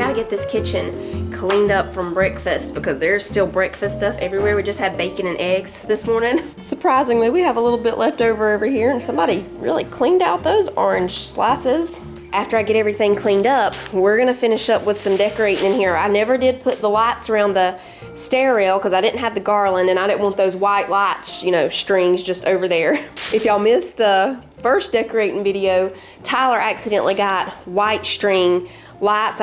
gotta get this kitchen cleaned up from breakfast because there's still breakfast stuff everywhere. We just had bacon and eggs this morning. Surprisingly, we have a little bit left over here, and somebody really cleaned out those orange slices. After I get everything cleaned up, we're gonna finish up with some decorating in here. I never did put the lights around the stair rail because I didn't have the garland and I didn't want those white lights, you know, strings just over there. If y'all missed the first decorating video, Tyler accidentally got white string lights.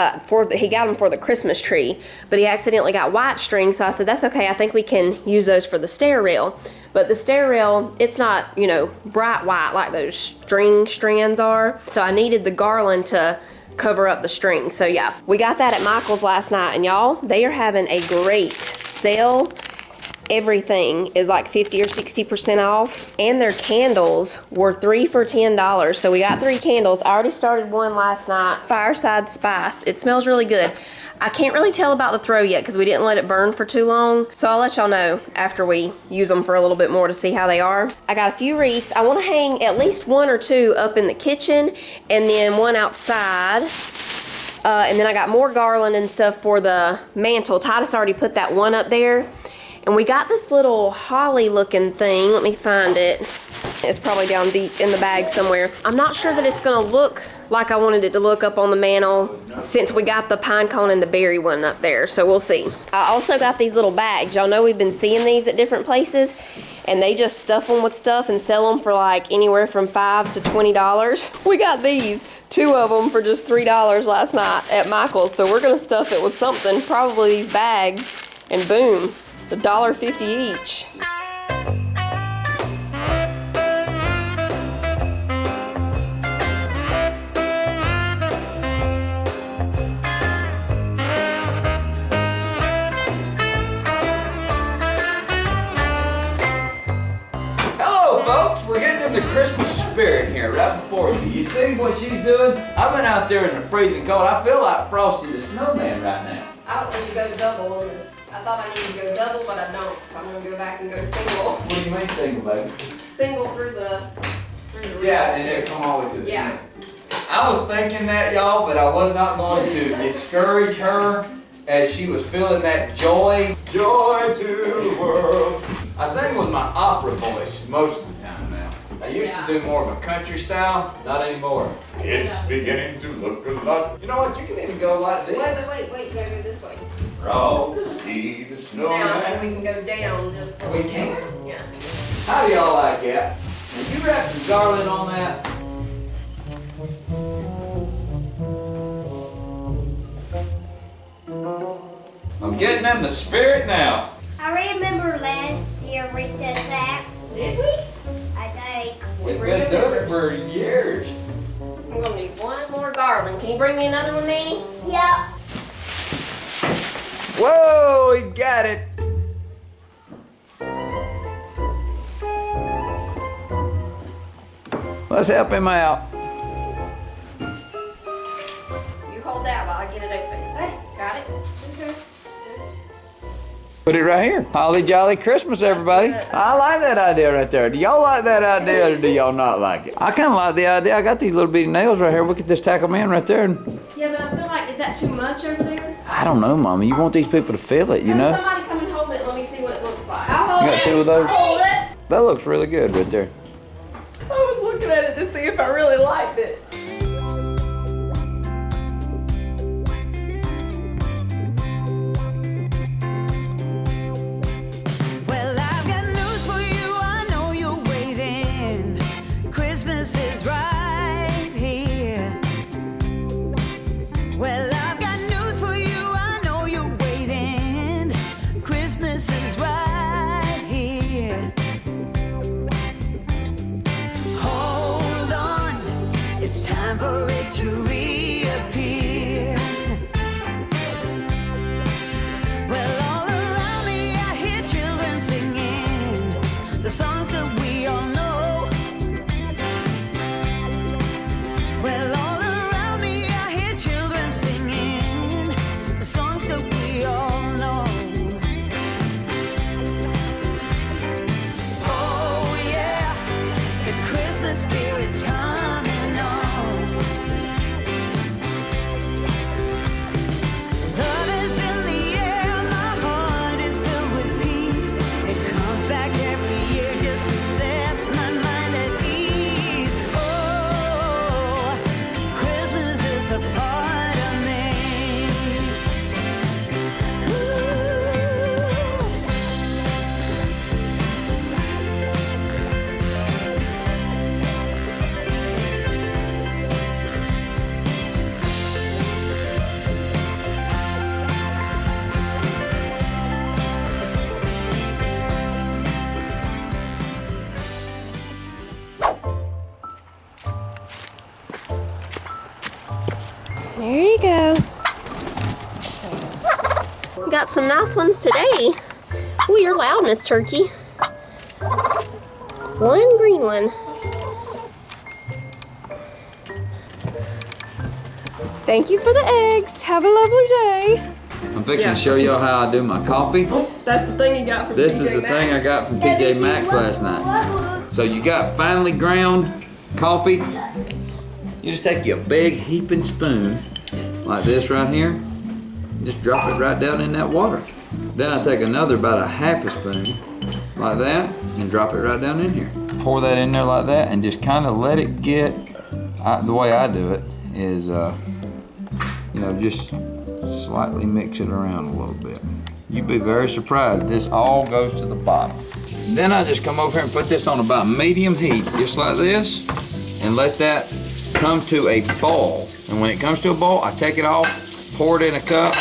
He got them for the Christmas tree, but he accidentally got white string, so I said, that's okay, I think we can use those for the stair rail. But the stair rail, it's not, you know, bright white like those string strands are, so I needed the garland to cover up the string. So yeah, we got that at Michael's last night, and y'all, they are having a great sale. Everything is like 50 or 60% off, and their candles were 3 for $10. So we got 3 candles. I already started one last night, Fireside Spice. It smells really good. I can't really tell about the throw yet because we didn't let it burn for too long. So I'll let y'all know after we use them for a little bit more to see how they are. I got a few wreaths. I want to hang at least 1 or 2 up in the kitchen and then 1 outside. And then I got more garland and stuff for the mantle. Titus already put that 1 up there. And we got this little holly looking thing. Let me find it. It's probably down deep in the bag somewhere. I'm not sure that it's gonna look like I wanted it to look up on the mantle since we got the pine cone and the berry one up there, so we'll see. I also got these little bags. Y'all know we've been seeing these at different places, and they just stuff them with stuff and sell them for like anywhere from $5 to $20. We got these, 2 of them for just $3 last night at Michael's, so we're gonna stuff it with something, probably these bags, and boom. $1.50 each. Hello folks, we're getting in the Christmas spirit here right before you. You see what she's doing? I've been out there in the freezing cold. I feel like Frosty the Snowman right now. I don't need to go double on this. I thought I needed to go double, but I don't. So I'm gonna go back and go single. What do you mean single, baby? Single through the yeah, and then come all the way to the end. I was thinking that, y'all, but I was not going to discourage her as she was feeling that joy. Joy to the world. I sing with my opera voice most of the time now. I used to do more of a country style, not anymore. It's beginning to look a lot. You know what, you can even go like this. Wait, you gotta go this way. Frosty the Snowman. Now I think we can go down just a little bit. We can? Yeah. How do y'all like that? If you wrap some garland on that, I'm getting in the spirit now. I remember last year we did that. Did we? I think. We've been doing it for years. I'm gonna need 1 more garland. Can you bring me another one, Manny? Yep. Whoa, he's got it. Let's help him out. You hold that while I get it open. Okay, got it? Okay. Put it right here. Holly jolly Christmas, everybody. I like that idea right there. Do y'all like that idea or do y'all not like it? I kind of like the idea. I got these little bitty nails right here. We could just tack them in right there. Yeah, but I feel like, is that too much over there? I don't know, Mama. You want these people to feel it, you know? Somebody come and hold it. Let me see what it looks like. I'll hold You got it. 2 of those? Hold it. That looks really good right there. I was looking at it to see if I really liked it. Well, I've got news for you. I know you're waiting. Christmas is right here. Well, I've got news for you. I know you're waiting. Christmas is right here. Hold on, it's time for it to reappear. Well, all around me I hear children singing the songs that we all know. Well, all around me I hear children singing the songs that we all know. Oh yeah, the Christmas spirit's coming on. There you go. We got some nice ones today. Ooh, you're loud, Miss Turkey. One green one. Thank you for the eggs. Have a lovely day. I'm fixing to show y'all how I do my coffee. That's the thing you got from This is the thing I got from TJ Maxx last night. So you got finely ground coffee. You just take your big heaping spoon like this right here. And just drop it right down in that water. Then I take another about a half a spoon like that and drop it right down in here. Pour that in there like that and just kind of let it get, the way I do it is, you know, just slightly mix it around a little bit. You'd be very surprised, this all goes to the bottom. Then I just come over here and put this on about medium heat, just like this, and let that come to a boil. And when it comes to a boil, I take it off, pour it in a cup,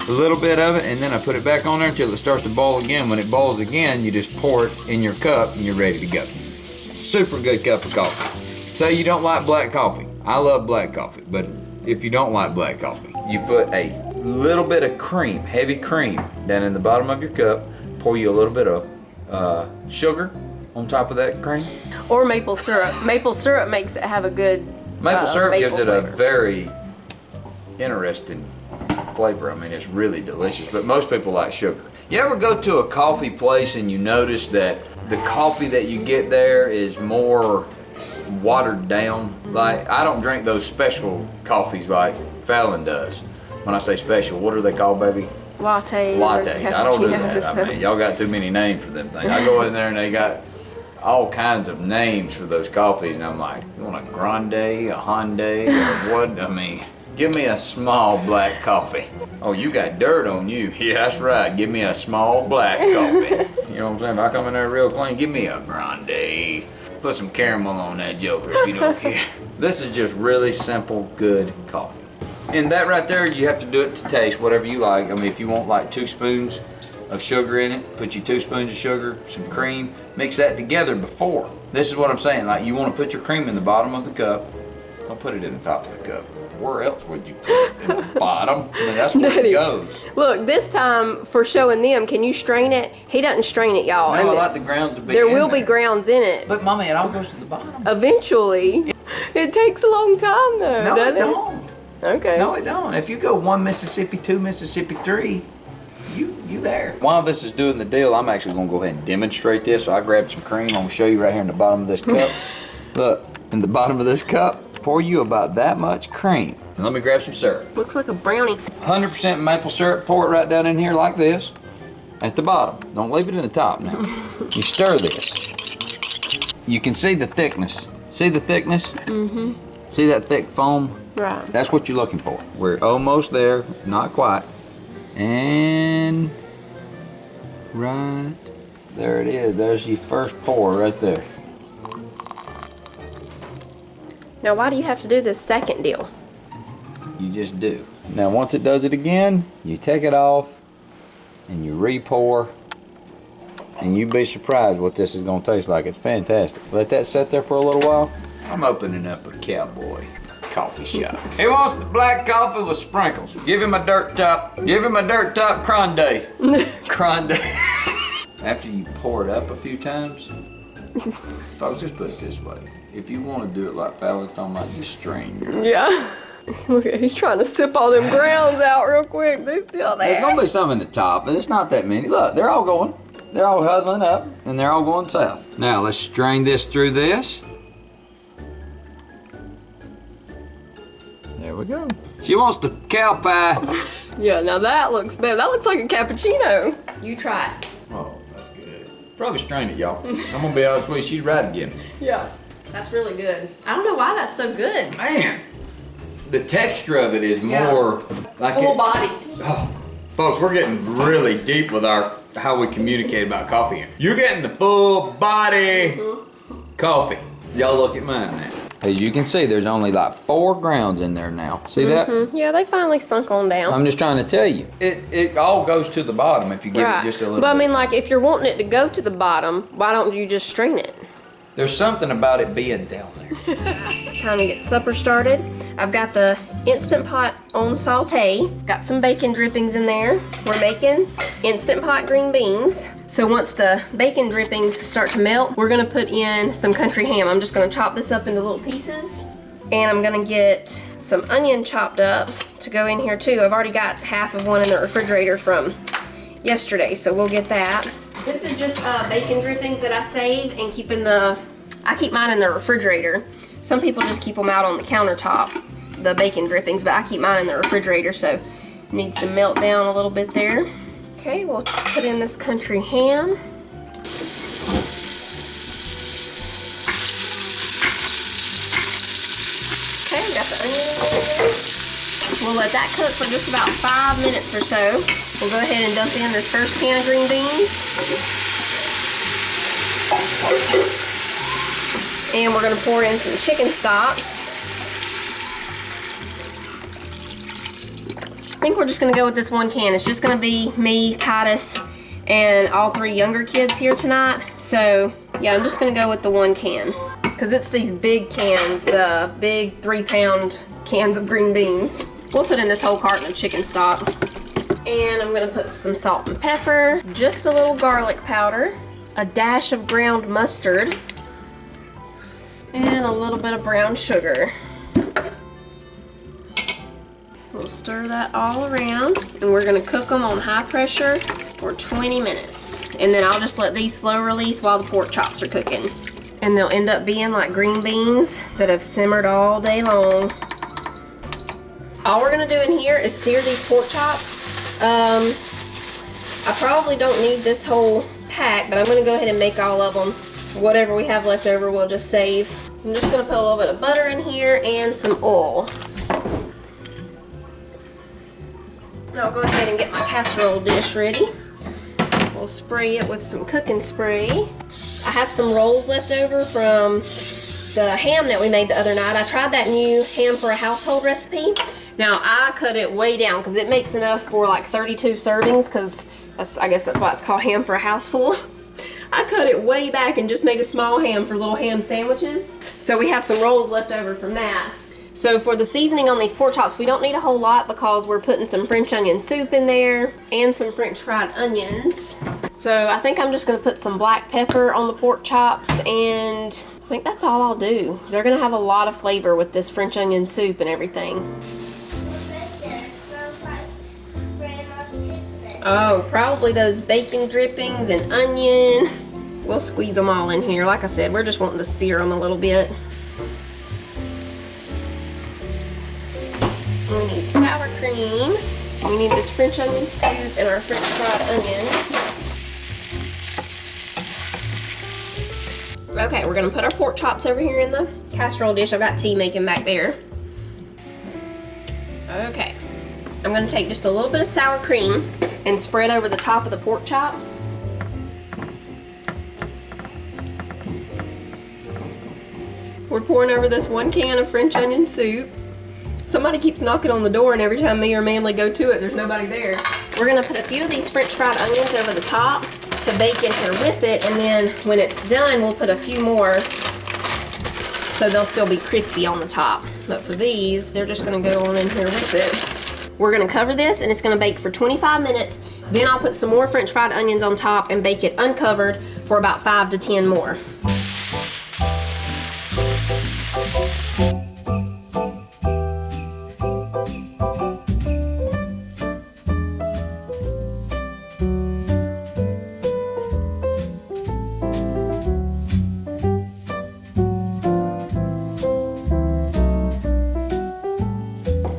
a little bit of it, and then I put it back on there until it starts to boil again. When it boils again, you just pour it in your cup and you're ready to go. Super good cup of coffee. Say you don't like black coffee. I love black coffee, but if you don't like black coffee, you put a little bit of cream, heavy cream, down in the bottom of your cup, pour you a little bit of sugar on top of that cream. Or maple syrup. Maple syrup makes it have a good Maple syrup maple gives it flavor. a very interesting flavor. I mean, it's really delicious, but most people like sugar. You ever go to a coffee place and you notice that the coffee that you get there is more watered down? Like, I don't drink those special coffees like Fallon does. When I say special, what are they called, baby? Latte. Latte. I don't do that. cappuccino. I mean, y'all got too many names for them things. I go in there and they got all kinds of names for those coffees, and I'm like, you want a grande, a Hyundai, or what? I mean, give me a small black coffee. Oh, you got dirt on you. Yeah, that's right. Give me a small black coffee. You know what I'm saying? If I come in there real clean, give me a grande. Put some caramel on that joker if you don't care. This is just really simple, good coffee. And that right there, you have to do it to taste, whatever you like. I mean, if you want like 2 spoons of sugar in it, put you 2 spoons of sugar, some cream, mix that together before. This is what I'm saying, like you want to put your cream in the bottom of the cup. Don't put it in the top of the cup. Where else would you put it? In the bottom? I mean, that's where Daddy, it goes. Look, this time for showing them, can you strain it? He doesn't strain it, y'all. No, I And like the grounds to be there in will be there. grounds in it. But mommy, it all goes to the bottom. Eventually. It takes a long time though, No, doesn't it don't. Okay. No, it don't. If you go 1 Mississippi, 2 Mississippi, 3, you there. While this is doing the deal, I'm actually gonna go ahead and demonstrate this. So I grabbed some cream. I'm gonna show you right here in the bottom of this cup. Look, in the bottom of this cup, pour you about that much cream. And let me grab some syrup. Looks like a brownie. 100% maple syrup, pour it right down in here like this. At the bottom. Don't leave it in the top now. You stir this. You can see the thickness. See the thickness? Mm-hmm. See that thick foam? Right. That's what you're looking for. We're almost there, not quite. And right there it is. There's your first pour right there. Now why do you have to do this second deal? You just do. Now once it does it again, you take it off and you re-pour. And you'd be surprised what this is gonna taste like. It's fantastic. Let that sit there for a little while. I'm opening up a cowboy coffee shop. He wants the black coffee with sprinkles. Give him a dirt top. Give him a dirt top grande. Grande. After you pour it up a few times, folks, just put it this way. If you want to do it like Fallon's talking about, just strain yours. Yeah. Look at he's trying to sip all them grounds out real quick. They still there. There's gonna be some in the top, and it's not that many. Look, they're all going. They're all huddling up, and they're all going south. Now let's strain this through this. There we go. She wants the cow pie. Yeah, now that looks better. That looks like a cappuccino. You try it. Oh, that's good. Probably strain it, y'all. I'm gonna be honest with you, she's right again. Yeah. That's really good. I don't know why that's so good. Man, the texture of it is more like Full body. Oh, folks, we're getting really deep with how we communicate about coffee here. You're getting the full body coffee. Y'all look at mine now. As you can see, there's only like 4 grounds in there now. See that? Yeah, they finally sunk on down. I'm just trying to tell you. It all goes to the bottom if you give it just a little But I bit. mean, like, if you're wanting it to go to the bottom, why don't you just strain it? There's something about it being down there. It's time to get supper started. I've got the Instant Pot on saute. Got some bacon drippings in there. We're making Instant Pot green beans. So once the bacon drippings start to melt, we're gonna put in some country ham. I'm just gonna chop this up into little pieces. And I'm gonna get some onion chopped up to go in here too. I've already got half of one in the refrigerator from yesterday, so we'll get that. This is just bacon drippings that I save and I keep mine in the refrigerator. Some people just keep them out on the countertop, the bacon drippings, but I keep mine in the refrigerator, so needs to melt down a little bit there. Okay, we'll put in this country ham. Okay, got the onion in there. We'll let that cook for just about 5 minutes or so. We'll go ahead and dump in this first can of green beans. And we're gonna pour in some chicken stock. I think we're just gonna go with this one can. It's just gonna be me, Titus, and all 3 younger kids here tonight. So yeah, I'm just gonna go with the 1 can. Cause it's these big cans, the big 3-pound cans of green beans. We'll put in this whole carton of chicken stock. And I'm gonna put some salt and pepper, just a little garlic powder, a dash of ground mustard, and a little bit of brown sugar. We'll stir that all around, and we're gonna cook them on high pressure for 20 minutes. And then I'll just let these slow release while the pork chops are cooking. And they'll end up being like green beans that have simmered all day long. All we're gonna do in here is sear these pork chops. I probably don't need this whole pack, but I'm gonna go ahead and make all of them. Whatever we have left over, we'll just save. So I'm just gonna put a little bit of butter in here and some oil. And I'll go ahead and get my casserole dish ready. We'll spray it with some cooking spray. I have some rolls left over from the ham that we made the other night. I tried that new ham for a household recipe. Now I cut it way down because it makes enough for like 32 servings, because I guess that's why it's called ham for a house full. I cut it way back and just made a small ham for little ham sandwiches. So we have some rolls left over from that. So for the seasoning on these pork chops, we don't need a whole lot because we're putting some French onion soup in there and some French fried onions. So I think I'm just gonna put some black pepper on the pork chops, and I think that's all I'll do. They're gonna have a lot of flavor with this French onion soup and everything. Oh, probably those bacon drippings and onion. We'll squeeze them all in here. Like I said, we're just wanting to sear them a little bit. We need sour cream. We need this French onion soup and our French fried onions. Okay, we're gonna put our pork chops over here in the casserole dish. I've got tea making back there. Okay, I'm gonna take just a little bit of sour cream and spread over the top of the pork chops. We're pouring over this 1 can of French onion soup. Somebody keeps knocking on the door, and every time me or Manly go to it, there's nobody there. We're gonna put a few of these French fried onions over the top to bake in here with it, and then when it's done, we'll put a few more so they'll still be crispy on the top. But for these, they're just gonna go on in here with it. We're gonna cover this, and it's gonna bake for 25 minutes. Then I'll put some more French fried onions on top and bake it uncovered for about 5 to 10 more.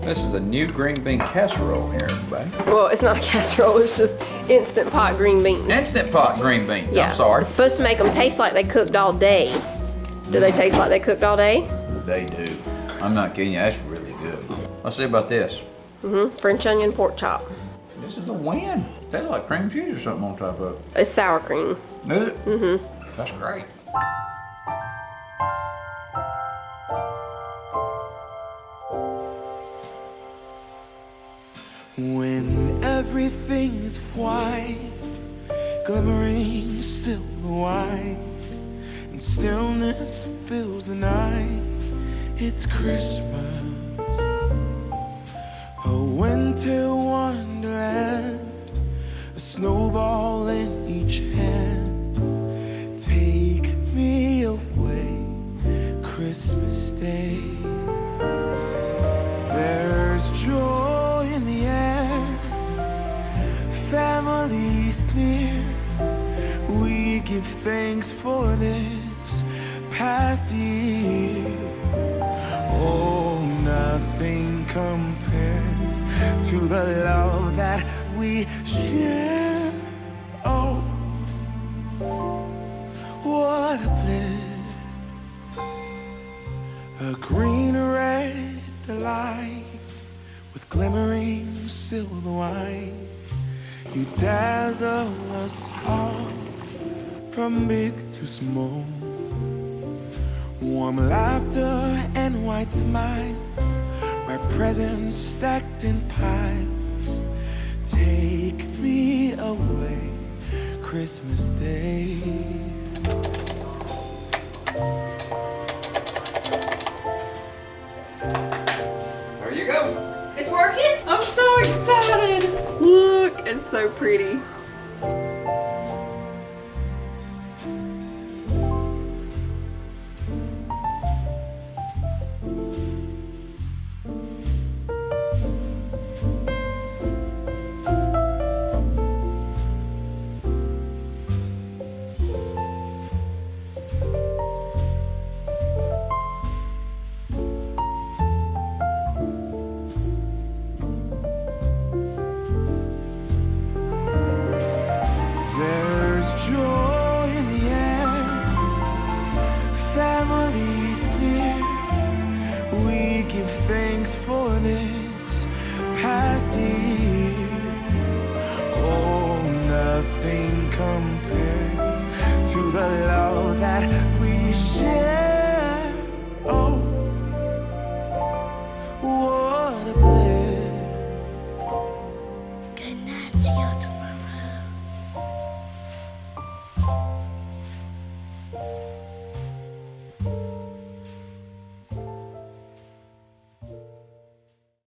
This is a new green bean casserole here, everybody. Well, it's not a casserole, it's just Instant Pot green beans. Instant Pot green beans, Yeah. I'm sorry. It's supposed to make them taste like they cooked all day. Do they taste like they cooked all day? They do. I'm not kidding you, that's really good. Let's see about this. French onion pork chop. This is a win. That's like cream cheese or something on top of it. It's sour cream. Is it? That's great. When everything is white, glimmering silver white, and stillness fills the night, it's Christmas. There's joy in the air, family's near. We give thanks for this past year. Oh, nothing compares to the love that we share. Oh, what a bliss. A green red delight with glimmering silver wine. You dazzle us all from big to small. Warm laughter and white smiles, red presents stacked in piles. Take me away, Christmas Day. There you go. It's working? I'm so excited. Look, it's so pretty.